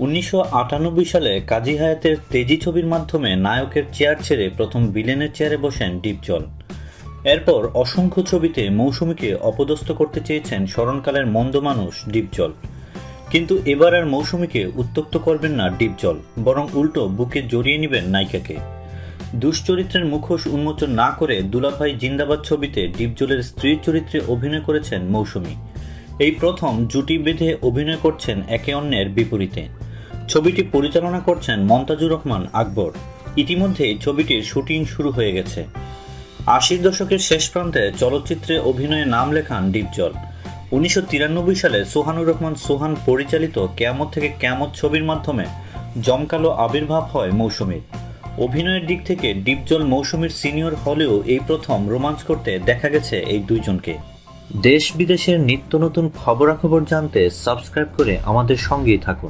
1998 সালে কাজী হায়াতের তেজি ছবির মাধ্যমে নায়কের চেয়ার ছেড়ে প্রথম ভিলেনের চেয়ারে বসেন ডিপজল। এরপর অসংখ্য ছবিতে মৌসুমীকে অপদস্থ করতে চেয়েছেন স্মরণকালের মন্দ মানুষ ডিপজল। কিন্তু এবার আর মৌসুমীকে উত্ত্যক্ত করবেন না ডিপজল, বরং উল্টো বুকে জড়িয়ে নেবেন নায়িকাকে। দুশ্চরিত্রের মুখোশ উন্মোচন না করে দুলাভাই জিন্দাবাদ ছবিতে ডিপজলের স্ত্রীর চরিত্রে অভিনয় করেছেন মৌসুমী। এই প্রথম জুটি বেঁধে অভিনয় করছেন একে অন্যের বিপরীতে। ছবিটি পরিচালনা করছেন মন্তাজুর রহমান আকবর। ইতিমধ্যেই ছবিটির শুটিং শুরু হয়ে গেছে। 80 দশকের শেষ প্রান্তে চলচ্চিত্রে অভিনয়ে নাম লেখান ডিপজল। 1993 সালে সোহানুর রহমান সোহান পরিচালিত কেয়ামত থেকে কেয়ামত ছবির মাধ্যমে জমকালো আবির্ভাব হয় মৌসুমীর। অভিনয়ের দিক থেকে ডিপজল মৌসুমীর সিনিয়র হলেও এই প্রথম রোমান্স করতে দেখা গেছে এই দুইজনকে। দেশ বিদেশের নিত্য নতুন খবরাখবর জানতে সাবস্ক্রাইব করে আমাদের সঙ্গেই থাকুন।